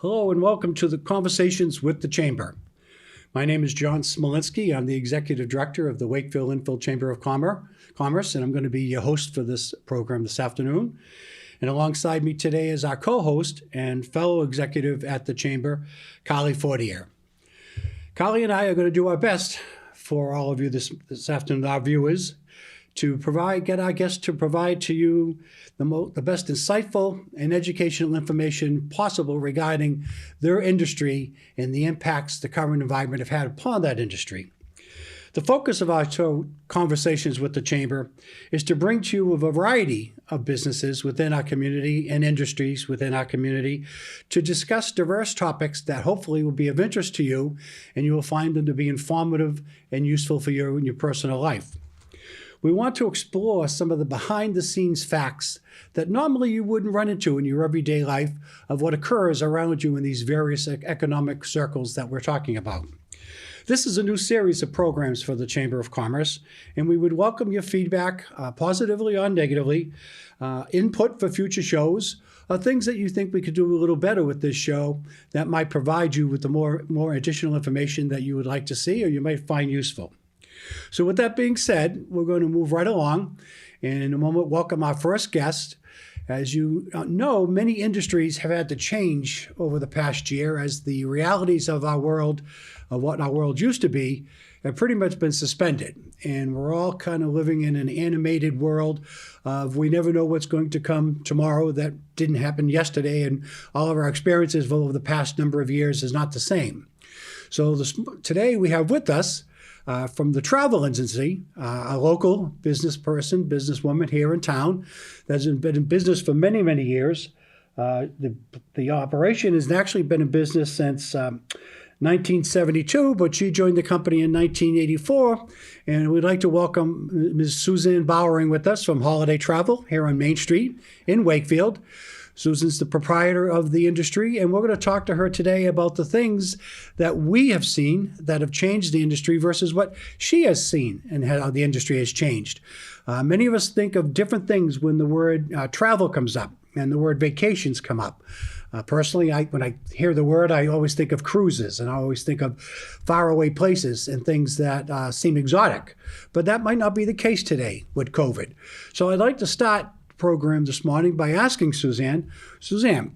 Hello and welcome to the Conversations with the Chamber. My name is John Smolinsky. I'm the Executive Director of the Wakefield Lynnfield Chamber of Commerce, and I'm going to be your host for this program this afternoon. And alongside me today is our co-host and fellow executive at the Chamber, Carly Fortier. Carly and I are going to do our best for all of you this afternoon, our viewers, to get our guests to provide to you the best insightful and educational information possible regarding their industry and the impacts the current environment have had upon that industry. The focus of our Conversations with the Chamber is to bring to you a variety of businesses within our community and industries within our community to discuss diverse topics that hopefully will be of interest to you, and you will find them to be informative and useful for you in your personal life. We want to explore some of the behind-the-scenes facts that normally you wouldn't run into in your everyday life of what occurs around you in these various economic circles that we're talking about. This is a new series of programs for the Chamber of Commerce, and we would welcome your feedback, positively or negatively, input for future shows, or things that you think we could do a little better with this show that might provide you with the more additional information that you would like to see or you might find useful. So with that being said, we're going to move right along and in a moment welcome our first guest. As you know, many industries have had to change over the past year as the realities of our world, of what our world used to be, have pretty much been suspended. And we're all kind of living in an animated world of we never know what's going to come tomorrow that didn't happen yesterday, and all of our experiences over the past number of years is not the same. So today we have with us from the travel agency, a local businesswoman here in town that's been in business for many, many years. The operation has actually been in business since 1972, but she joined the company in 1984. And we'd like to welcome Ms. Suzanne Bowering with us from Holiday Travel here on Main Street in Wakefield. Susan's the proprietor of the industry, and we're going to talk to her today about the things that we have seen that have changed the industry versus what she has seen and how the industry has changed. Many of us think of different things when the word travel comes up and the word vacations come up. Personally, when I hear the word, I always think of cruises, and I always think of faraway places and things that seem exotic. But that might not be the case today with COVID. So I'd like to start program this morning by asking Suzanne,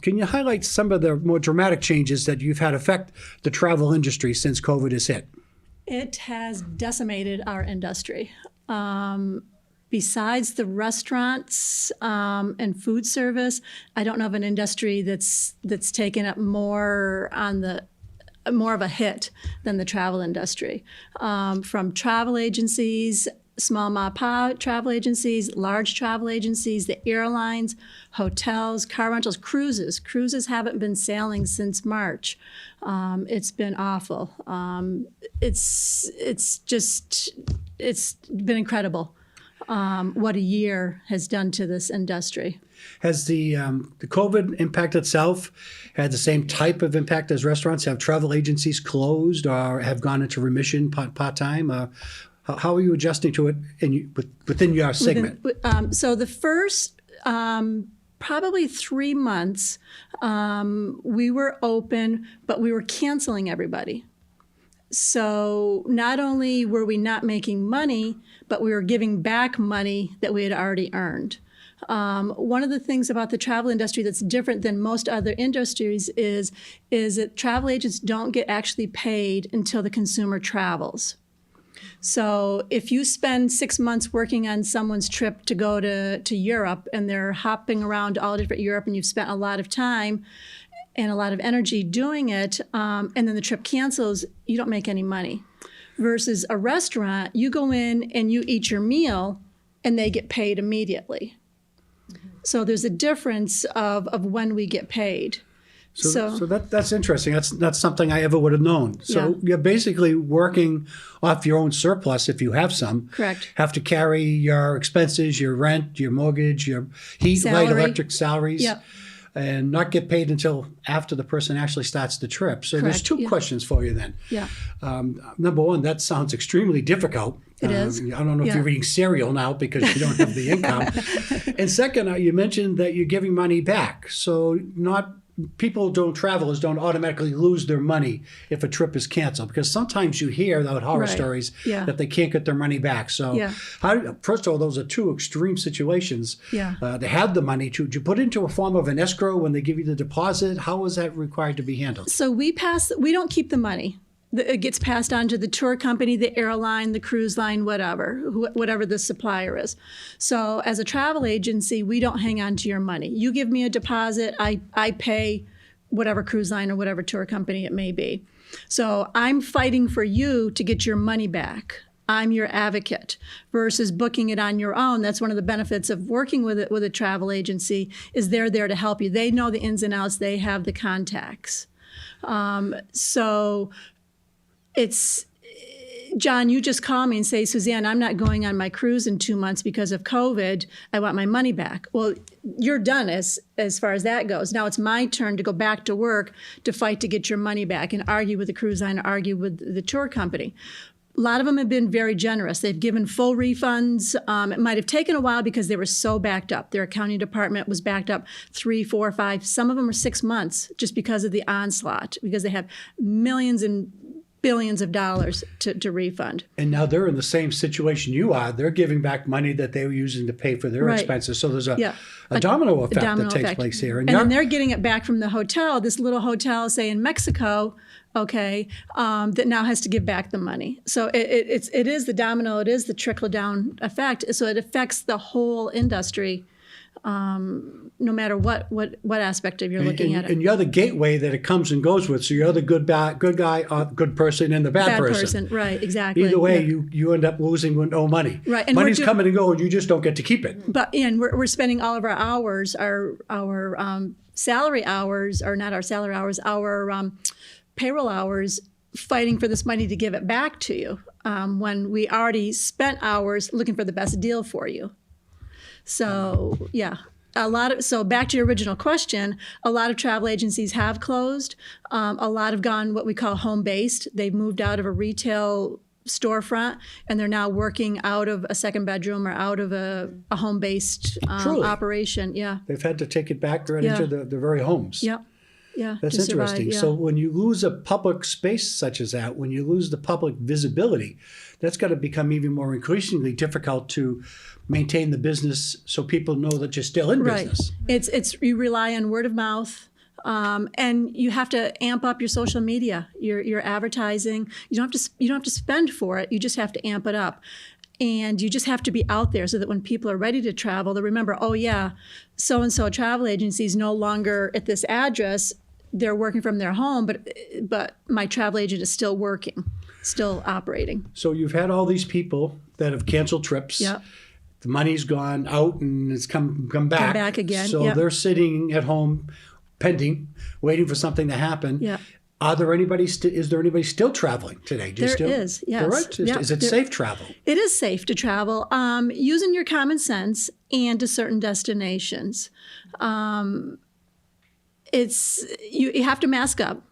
can you highlight some of the more dramatic changes that you've had affect the travel industry since COVID has hit? It has decimated our industry. Besides the restaurants and food service, I don't know of an industry that's taken up more of a hit than the travel industry. From travel agencies, small mom-and-pop travel agencies, large travel agencies, the airlines, hotels, car rentals, cruises. Cruises haven't been sailing since March. It's been awful. It's been incredible what a year has done to this industry. Has the COVID impact itself had the same type of impact as restaurants? Have travel agencies closed or have gone into remission part-time? How are you adjusting to it within your segment? So the first probably 3 months, we were open, but we were canceling everybody. So not only were we not making money, but we were giving back money that we had already earned. One of the things about the travel industry that's different than most other industries is that travel agents don't get actually paid until the consumer travels. So if you spend 6 months working on someone's trip to go to Europe and they're hopping around all different Europe and you've spent a lot of time and a lot of energy doing it, and then the trip cancels, you don't make any money. Versus a restaurant, you go in and you eat your meal and they get paid immediately. So there's a difference of when we get paid. So that's interesting. That's something I ever would have known. So Yeah. You're basically working off your own surplus if you have some. Correct. Have to carry your expenses, your rent, your mortgage, your heat, light, electric salaries. Yep. And not get paid until after the person actually starts the trip. So there's Correct, two yeah. questions for you then. Yeah. Number one, that sounds extremely difficult. It is. I don't know if Yeah. you're eating cereal now because you don't have the income. And second, you mentioned that you're giving money back. So not travelers don't automatically lose their money if a trip is canceled, because sometimes you hear those horror Right. stories Yeah. that they can't get their money back. So Yeah. first of all, those are two extreme situations. Yeah. To have the money, to put into a form of an escrow when they give you the deposit, how is that required to be handled? So we don't keep the money. It gets passed on to the tour company, the airline, the cruise line, whatever the supplier is. So as a travel agency, we don't hang on to your money. You give me a deposit, I pay whatever cruise line or whatever tour company it may be. So I'm fighting for you to get your money back. I'm your advocate versus booking it on your own. That's one of the benefits of working with a travel agency is they're there to help you. They know the ins and outs. They have the contacts. So it's, John, you just call me and say, Suzanne, I'm not going on my cruise in 2 months because of COVID. I want my money back. Well, you're done as far as that goes. Now it's my turn to go back to work to fight to get your money back and argue with the cruise line, argue with the tour company. A lot of them have been very generous. They've given full refunds. It might have taken a while because they were so backed up. Their accounting department was backed up 3, 4, 5. Some of them were 6 months just because of the onslaught, because they have millions and billions of dollars to refund. And now they're in the same situation you are. They're giving back money that they were using to pay for their Right. expenses. So there's a A domino effect domino that takes effect. place here. And then they're getting it back from the hotel, this little hotel, say in Mexico, okay, that now has to give back the money. So it is the domino, it is the trickle down effect. So it affects the whole industry, no matter what aspect of you're looking at it. And you're the gateway that it comes and goes with. So you're the good guy, good person, and the bad person. Right, exactly. Either way, Yeah. you end up losing with no money. Right, and Money's coming and going. You just don't get to keep it. But we're spending all of our hours, our salary hours, or not our salary hours, our payroll hours, fighting for this money to give it back to you when we already spent hours looking for the best deal for you. So yeah. So back to your original question, a lot of travel agencies have closed. A lot have gone what we call home-based. They've moved out of a retail storefront and they're now working out of a second bedroom or out of a home-based Truly. operation. Yeah. They've had to take it back right Yeah. into their very homes. Yep. Yeah. That's to survive, interesting. yeah. So when you lose a public space such as that, when you lose the public visibility, that's got to become even more increasingly difficult to maintain the business so people know that you're still in Right. business. It's you rely on word of mouth. And you have to amp up your social media, your advertising. You don't have to spend for it. You just have to amp it up. And you just have to be out there so that when people are ready to travel, they remember, oh yeah, so-and-so travel agency is no longer at this address. They're working from their home, but my travel agent is still working, still operating. So you've had all these people that have canceled trips. Yep. The money's gone out and it's come back. Come back again, So yep. they're sitting at home, pending, waiting for something to happen. Yeah. Is there anybody still traveling today? There is, yes. There is? Yep. Is it safe travel? It is safe to travel using your common sense and to certain destinations. You have to mask up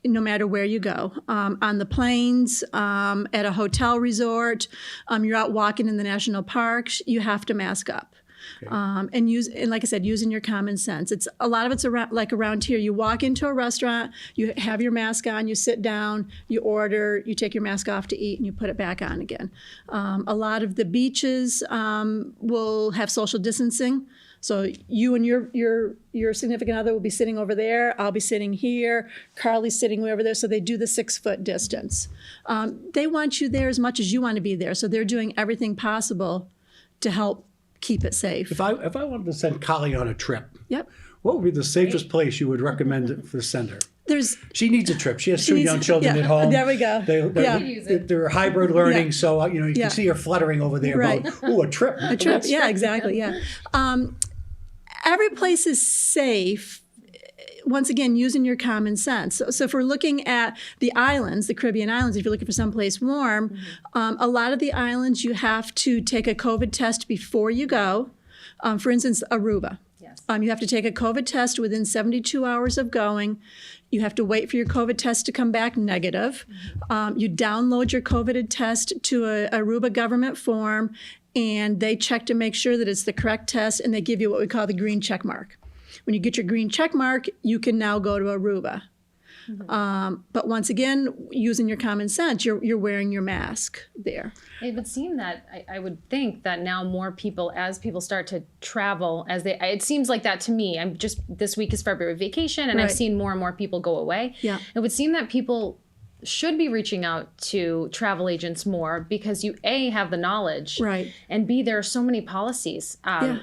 no matter where you go. On the planes, at a hotel resort, you're out walking in the national parks, you have to mask up. Okay. And like I said, using your common sense. A lot of it's around here. You walk into a restaurant, you have your mask on, you sit down, you order, you take your mask off to eat, and you put it back on again. A lot of the beaches will have social distancing. So you and your significant other will be sitting over there. I'll be sitting here. Carly's sitting way over there. So they do the 6-foot distance. They want you there as much as you want to be there. So they're doing everything possible to help keep it safe. If I wanted to send Carly on a trip, Yep. what would be the safest place you would recommend for send her? She needs a trip. She has two young children yeah, at home. there we go. They're hybrid learning, Yeah. so you Yeah. can see her fluttering over there Right. about, ooh, a trip. A trip. Yeah, exactly. Yeah. Every place is safe. Once again, using your common sense. So if we're looking at the islands, the Caribbean islands, if you're looking for someplace warm, a lot of the islands you have to take a COVID test before you go. For instance, Aruba. Yes. You have to take a COVID test within 72 hours of going. You have to wait for your COVID test to come back negative. You download your COVID test to a Aruba government form, and they check to make sure that it's the correct test, and they give you what we call the green check mark. When you get your green check mark, you can now go to Aruba. But once again, using your common sense, you're wearing your mask there. It would seem that I would think that now more people, as people start to travel, it seems like that to me. This week is February vacation, and I've seen more and more people go away. Yeah. It would seem that people should be reaching out to travel agents more because you A, have the knowledge, right, and B, there are so many policies.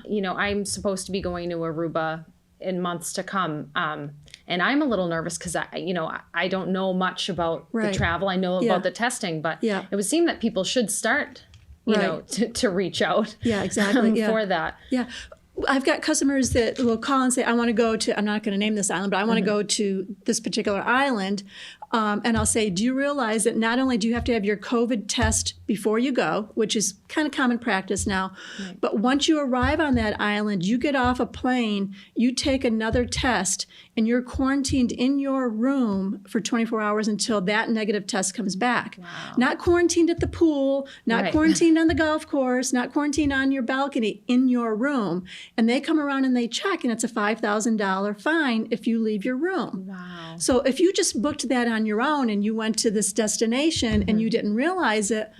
You know, I'm supposed to be going to Aruba in months to come. And I'm a little nervous because I don't know much about the travel. I know about the testing, but it would seem that people should start, you know, to reach out. Yeah, exactly. For that. Yeah. I've got customers that will call and say, I want to go to, I'm not going to name this island, but I want to go to this particular island. And I'll say, do you realize that not only do you have to have your COVID test before you go, which is kind of common practice now, but once you arrive on that island, you get off a plane, you take another test, and you're quarantined in your room for 24 hours until that negative test comes back. Wow. Not quarantined at the pool, not quarantined on the golf course, not quarantined on your balcony, in your room. And they come around and they check, and it's a $5,000 fine if you leave your room. Wow. So if you just booked that on your own and you went to this destination and you didn't realize it,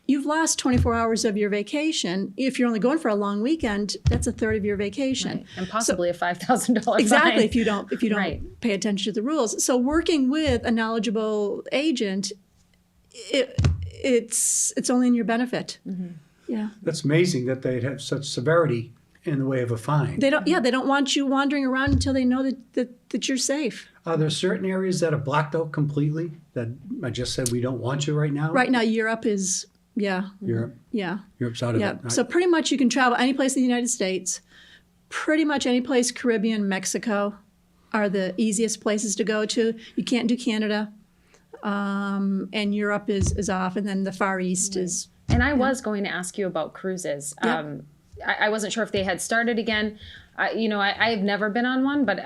you've lost 24 hours of your vacation. If you're only going for a long weekend, that's a third of your vacation. And possibly a $5,000 fine. Exactly, if you don't pay attention to the rules. So working with a knowledgeable agent, it's only in your benefit. Yeah. That's amazing that they'd have such severity in the way of a fine. They don't want you wandering around until they know that you're safe. Are there certain areas that are blacked out completely that I just said we don't want you right now? Right now, Europe is, Europe? Yeah. Europe's out of it. So pretty much you can travel any place in the United States. Pretty much any place, Caribbean, Mexico are the easiest places to go to. You can't do Canada. And Europe is off, and then the Far East is. And I was going to ask you about cruises. I wasn't sure if they had started again. I've never been on one, but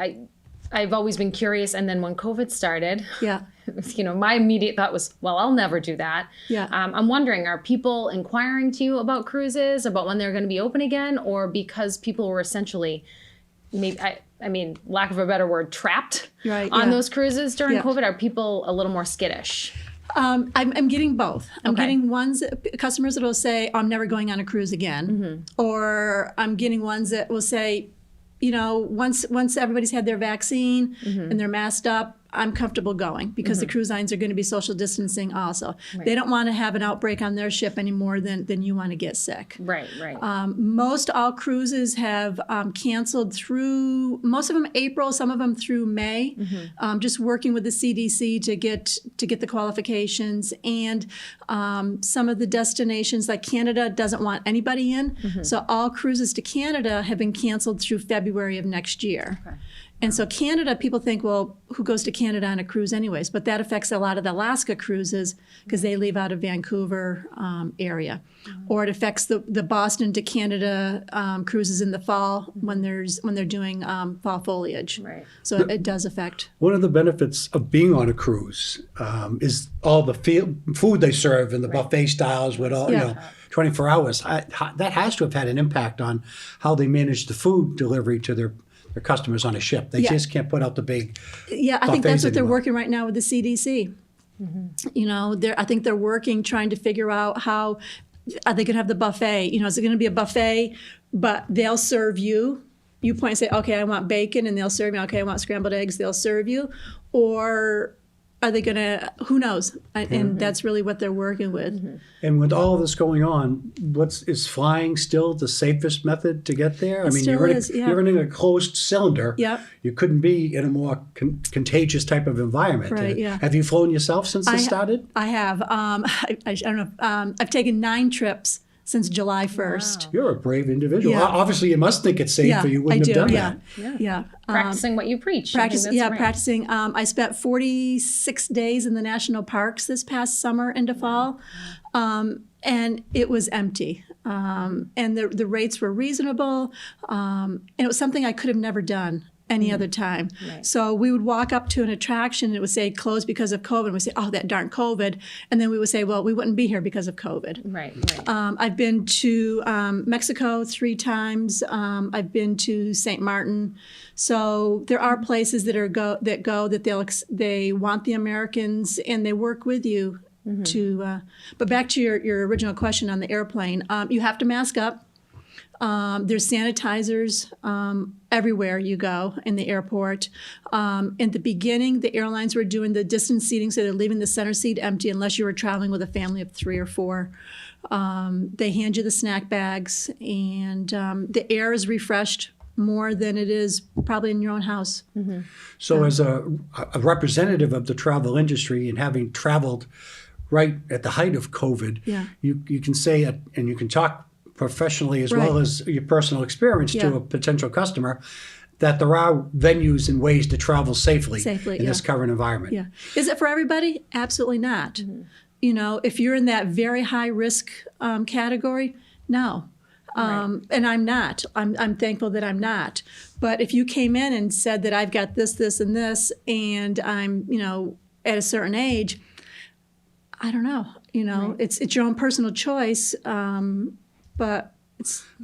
I've always been curious. And then when COVID started, my immediate thought was, well, I'll never do that. Yeah. I'm wondering, are people inquiring to you about cruises, about when they're going to be open again, or because people were essentially, maybe, lack of a better word, trapped on those cruises during COVID? Are people a little more skittish? I'm getting both. I'm getting customers that will say, I'm never going on a cruise again. Or I'm getting ones that will say, once everybody's had their vaccine and they're masked up, I'm comfortable going because the cruise lines are going to be social distancing also. They don't want to have an outbreak on their ship any more than you want to get sick. Right. Most all cruises have canceled through, most of them April, some of them through May, just working with the CDC to get the qualifications. And some of the destinations, like Canada, doesn't want anybody in. So all cruises to Canada have been canceled through February of next year. And so Canada, people think, well, who goes to Canada on a cruise anyways? But that affects a lot of the Alaska cruises because they leave out of Vancouver area. Or it affects the Boston to Canada cruises in the fall when they're doing fall foliage. So it does affect. One of the benefits of being on a cruise is all the food they serve in the buffet styles with all, 24 hours. That has to have had an impact on how they manage the food delivery to their customers on a ship. They just can't put out the big I think that's what they're working right now with the CDC. I think they're working, trying to figure out how are they going to have the buffet. Is it going to be a buffet, but they'll serve you. You point and say, okay, I want bacon, and they'll serve you. Okay, I want scrambled eggs, they'll serve you. Or are they going to, who knows? And that's really what they're working with. And with all of this going on, is flying still the safest method to get there? You're in a closed cylinder. You couldn't be in a more contagious type of environment. Have you flown yourself since this started? I have. I don't know. I've taken 9 trips since July 1st. Wow. You're a brave individual. Obviously, you must think it's safe, or you wouldn't have done that. Practicing what you preach. Practicing. I spent 46 days in the national parks this past summer into fall, and it was empty. And the rates were reasonable, and it was something I could have never done any other time. Right. So we would walk up to an attraction and it would say closed because of COVID. And we'd say, oh, that darn COVID. And then we would say, well, we wouldn't be here because of COVID. Right. I've been to Mexico 3 times. I've been to St. Martin. So there are places that they want the Americans and they work with you to. But back to your original question on the airplane, you have to mask up. There's sanitizers everywhere you go in the airport. In the beginning, the airlines were doing the distance seating, so they're leaving the center seat empty unless you were traveling with a family of 3 or 4. They hand you the snack bags, and the air is refreshed more than it is probably in your own house. So as a representative of the travel industry and having traveled right at the height of COVID, you can say, and you can talk professionally as well as your personal experience to a potential customer, that there are venues and ways to travel safely in this current environment. Yeah. Is it for everybody? Absolutely not. You know, if you're in that very high risk category, no. And I'm not. I'm thankful that I'm not. But if you came in and said that I've got this, this, and this, and I'm, at a certain age, I don't know. It's your own personal choice. But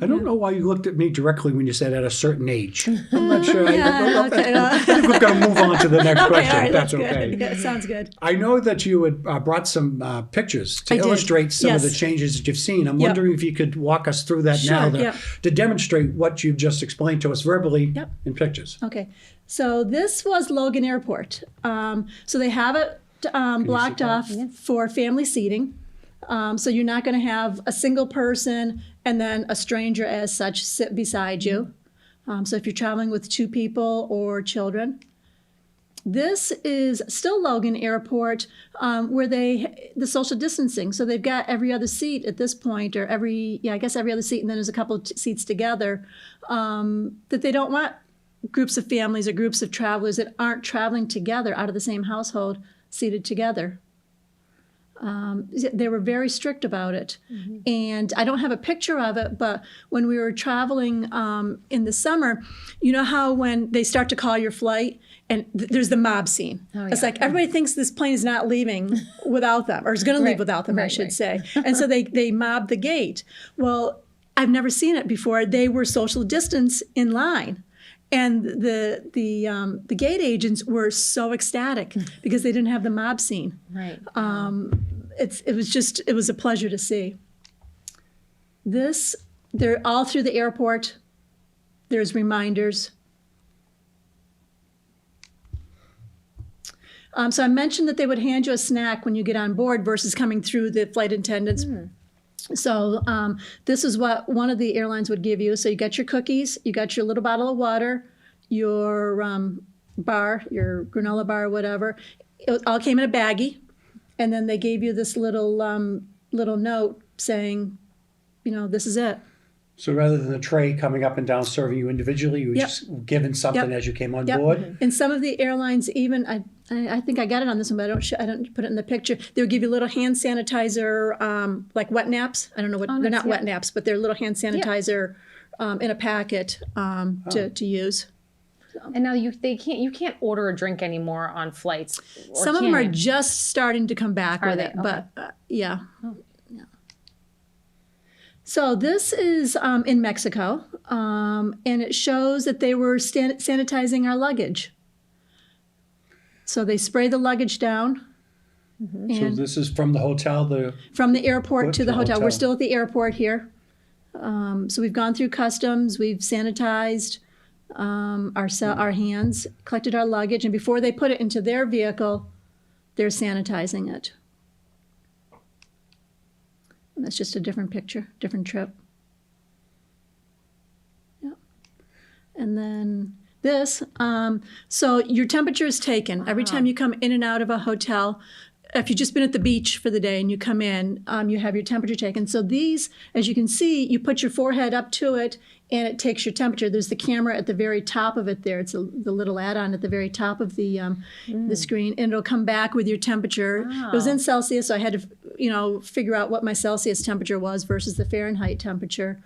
I don't know why you looked at me directly when you said at a certain age. I'm not sure. I think we're going to move on to the next question. All right, That's good. okay. Yeah, sounds good. I know that you had brought some pictures to illustrate some of the changes that you've seen. I'm wondering if you could walk us through that now to demonstrate what you've just explained to us verbally in pictures. Okay. So this was Logan Airport. So they have it blocked off for family seating. So you're not going to have a single person and then a stranger as such sit beside you. So if you're traveling with 2 people or children. This is still Logan Airport where the social distancing. So they've got every other seat at this point, or every other seat, and then there's a couple of seats together, that they don't want groups of families or groups of travelers that aren't traveling together out of the same household seated together. They were very strict about it. And I don't have a picture of it, but when we were traveling in the summer, you know how when they start to call your flight and there's the mob scene. It's like everybody thinks this plane is not leaving without them, or is going to leave without them, I should say. And so they mobbed the gate. Well, I've never seen it before. They were social distance in line. And the gate agents were so ecstatic because they didn't have the mob scene. Right. It was a pleasure to see. They're all through the airport. There's reminders. So I mentioned that they would hand you a snack when you get on board versus coming through the flight attendants. So this is what one of the airlines would give you. So you got your cookies, you got your little bottle of water, your bar, your granola bar, whatever. It all came in a baggie, and then they gave you this little note saying, this is it. So rather than the tray coming up and down serving you individually, you were just given something as you came on board? And some of the airlines even, I think I got it on this one, but I don't put it in the picture. They would give you a little hand sanitizer, like wet naps. I don't know what, they're not wet naps, but they're little hand sanitizer in a packet to use. And now you can't order a drink anymore on flights. Some of them are just starting to come back with it, but yeah. So this is in Mexico, and it shows that they were sanitizing our luggage. So they spray the luggage down. So this is from the hotel? From the airport to the hotel. We're still at the airport here. So we've gone through customs, we've sanitized our hands, collected our luggage, and before they put it into their vehicle, they're sanitizing it. And that's just a different picture, different trip. Yeah. And then this, so your temperature is taken. Every time you come in and out of a hotel, if you've just been at the beach for the day and you come in, you have your temperature taken. So these, as you can see, you put your forehead up to it and it takes your temperature. There's the camera at the very top of it there. It's the little add-on at the very top of the screen, and it'll come back with your temperature. It was in Celsius, so I had to, figure out what my Celsius temperature was versus the Fahrenheit temperature.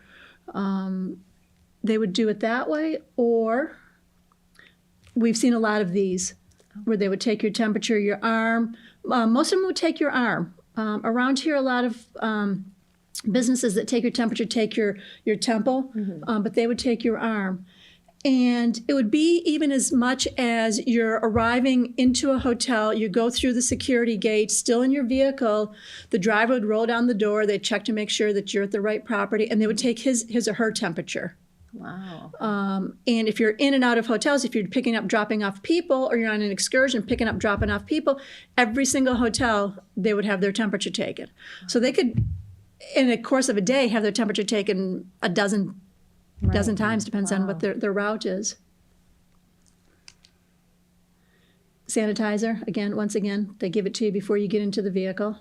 They would do it that way, or we've seen a lot of these where they would take your temperature, your arm. Most of them would take your arm. Around here, a lot of businesses that take your temperature take your temple, but they would take your arm. And it would be even as much as you're arriving into a hotel, you go through the security gate, still in your vehicle, the driver would roll down the door, they'd check to make sure that you're at the right property, and they would take his or her temperature. Wow. And if you're in and out of hotels, if you're picking up, dropping off people, or you're on an excursion, picking up, dropping off people, every single hotel, they would have their temperature taken. So they could, in the course of a day, have their temperature taken a dozen times, depends on what their route is. Sanitizer, once again, they give it to you before you get into the vehicle.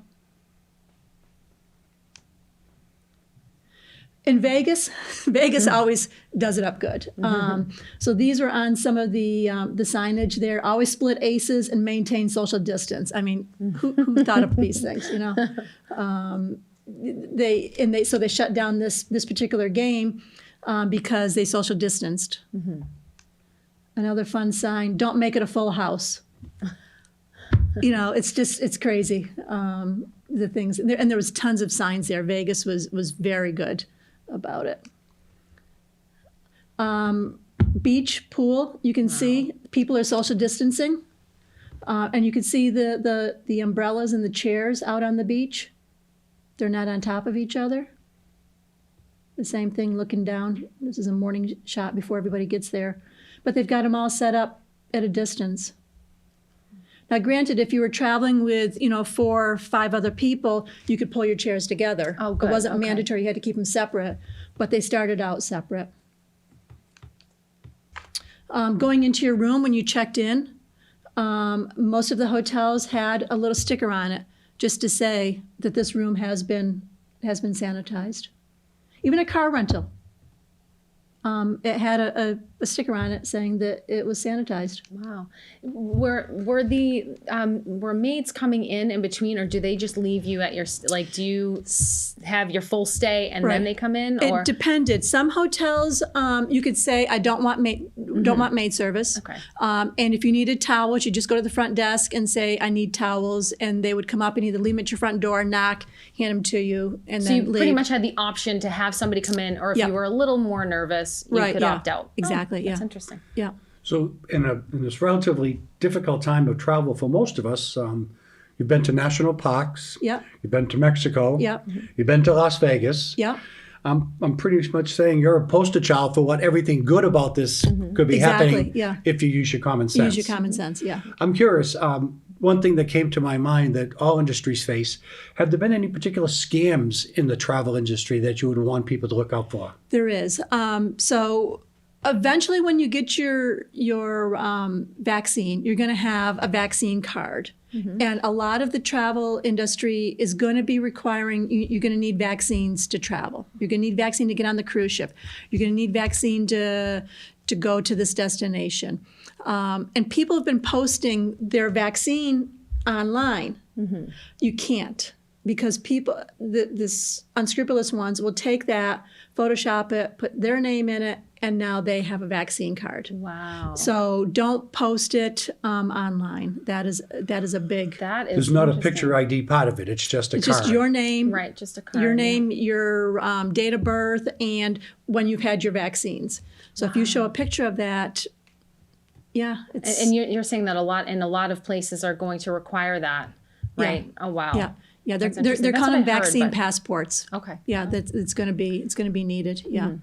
In Vegas always does it up good. So these were on some of the signage there. Always split aces and maintain social distance. I mean, who thought up these things? You know, so they shut down this particular game because they social distanced. Another fun sign: don't make it a full house. You know, it's crazy. The things, and there was tons of signs there. Vegas was very good about it. Beach, pool, you can see people are social distancing, and you can see the umbrellas and the chairs out on the beach. They're not on top of each other. The same thing looking down. This is a morning shot before everybody gets there, but they've got them all set up at a distance. Now, granted, if you were traveling with, 4 or 5 other people, you could pull your chairs together. Oh, good. It wasn't mandatory. You had to keep them separate, but they started out separate. Going into your room when you checked in, most of the hotels had a little sticker on it just to say that this room has been sanitized. Even a car rental. It had a sticker on it saying that it was sanitized. Wow. Were maids coming in between, or do they just leave you at your, do you have your full stay and then they come in? Or? It depended. Some hotels, you could say, I don't want maid service. Okay. And if you needed towels, you just go to the front desk and say, I need towels, and they would come up and either leave them at your front door, knock, hand them to you, and so then you leave. pretty much had the option to have somebody come in, or if you were a little more nervous, you could opt out. Exactly. That's interesting. Yeah. So in this relatively difficult time of travel for most of us, you've been to national parks. Yeah. You've been to Mexico. Yeah. You've been to Las Vegas. Yeah. I'm pretty much saying you're a poster child for what everything good about this could be happening if you use your common sense. Use your common sense, yeah. I'm curious, one thing that came to my mind that all industries face, have there been any particular scams in the travel industry that you would want people to look out for? There is. So eventually when you get your vaccine, you're going to have a vaccine card. And a lot of the travel industry is going to be requiring, you're going to need vaccines to travel. You're going to need vaccine to get on the cruise ship. You're going to need vaccine to go to this destination. And people have been posting their vaccine online. You can't, because people, this unscrupulous ones will take that, Photoshop it, put their name in it, and now they have a vaccine card. Wow. So don't post it online. That is a big. That is. There's not a picture ID part of it. It's just a card. Just your name. Right, just a card. Your name, your date of birth, and when you've had your vaccines. So if you show a picture of that, it's. And you're saying that a lot of places are going to require that, right? Yeah. Oh wow. Yeah, they're calling them vaccine passports. Okay. Yeah, it's going to be needed. Yeah.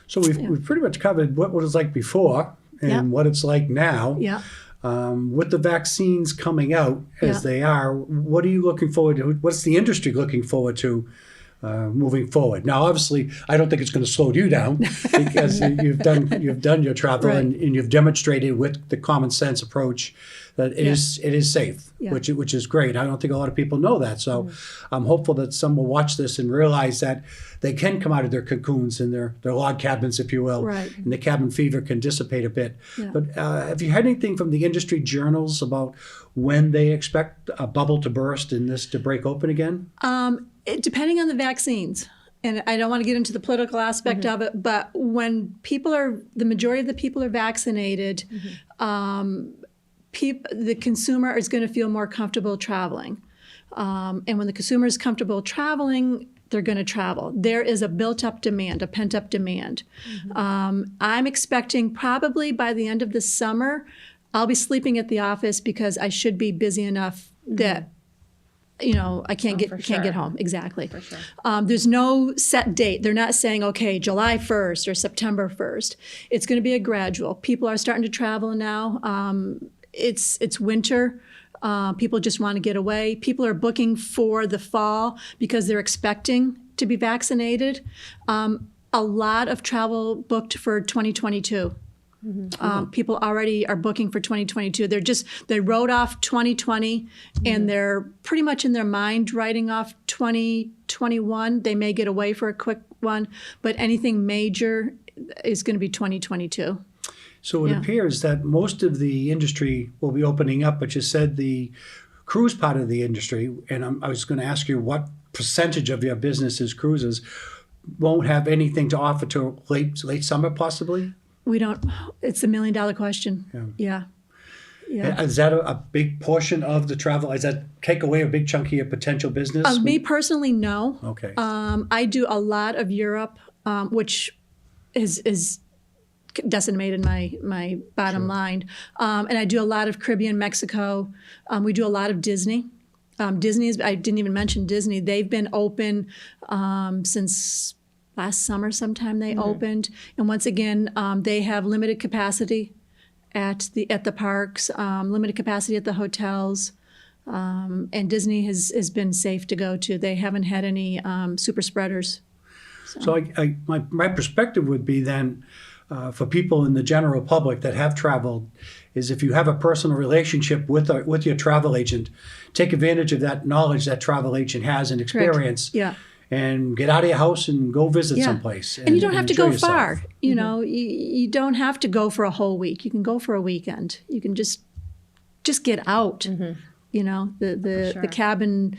So we've pretty much covered what it was like before and what it's like now. Yeah. With the vaccines coming out as they are, what are you looking forward to? What's the industry looking forward to moving forward? Now, obviously, I don't think it's going to slow you down because you've done your travel and you've demonstrated with the common sense approach that it is safe, which is great. I don't think a lot of people know that. So I'm hopeful that some will watch this and realize that they can come out of their cocoons and their log cabins, if you will, and the cabin fever can dissipate a bit. Yeah. But have you had anything from the industry journals about when they expect a bubble to burst and this to break open again? Depending on the vaccines. and I don't want to get into the political aspect of it, but when the majority of the people are vaccinated, the consumer is going to feel more comfortable traveling. And when the consumer is comfortable traveling, they're going to travel. There is a built-up demand, a pent-up demand. I'm expecting probably by the end of the summer, I'll be sleeping at the office because I should be busy enough that I can't get home. Exactly. For sure. There's no set date. They're not saying, okay, July 1st or September 1st. It's going to be a gradual. People are starting to travel now. It's winter. People just want to get away. People are booking for the fall because they're expecting to be vaccinated. A lot of travel booked for 2022. People already are booking for 2022. They wrote off 2020 and they're pretty much in their mind writing off 2021. They may get away for a quick one, but anything major is going to be 2022. So it appears that most of the industry will be opening up, but you said the cruise part of the industry, and I was going to ask you what percentage of your business is cruises, won't have anything to offer till late summer possibly? We don't. It's $1 million question. Yeah. Is that a big portion of the travel? Does that take away a big chunk of your potential business? Me personally, no. Okay. I do a lot of Europe, which is decimated my bottom line. And I do a lot of Caribbean, Mexico. We do a lot of Disney. I didn't even mention Disney. They've been open since last summer sometime they opened. And once again, they have limited capacity at the parks, limited capacity at the hotels. And Disney has been safe to go to. They haven't had any super spreaders. So my perspective would be then, for people in the general public that have traveled, is if you have a personal relationship with your travel agent, take advantage of that knowledge that travel agent has and experience. Correct. Yeah. And get out of your house and go visit someplace. And you don't have to go far. You know, you don't have to go for a whole week. You can go for a weekend. You can just get out. You know, the cabin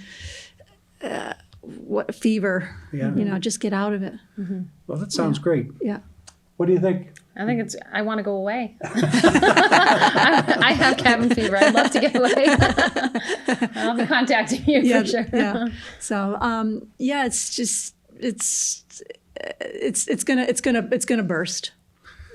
fever. Yeah. You know, just get out of it. Well, that sounds great. Yeah. What do you think? I want to go away. I have cabin fever. I'd love to get away. I'll be contacting you for sure. Yeah. So, it's gonna burst.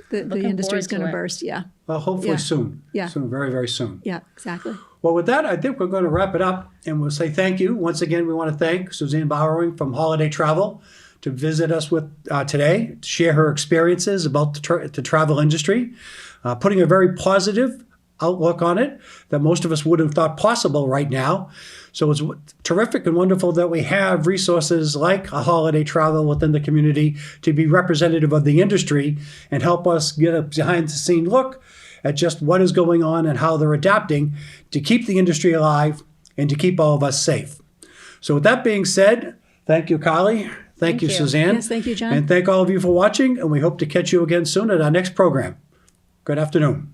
The industry is gonna burst. Yeah. Well, hopefully soon. Yeah. Soon, very, very soon. Yeah, exactly. Well, with that, I think we're going to wrap it up, and we'll say thank you. Once again, we want to thank Suzanne Bowering from Holiday Travel to visit us with today, to share her experiences about the travel industry, putting a very positive outlook on it that most of us wouldn't have thought possible right now. So it's terrific and wonderful that we have resources like a Holiday Travel within the community to be representative of the industry and help us get a behind-the-scene look at just what is going on and how they're adapting to keep the industry alive and to keep all of us safe. So with that being said, thank you, Carly. Thank you, Suzanne. Yes, thank you, John. And thank all of you for watching, and we hope to catch you again soon at our next program. Good afternoon.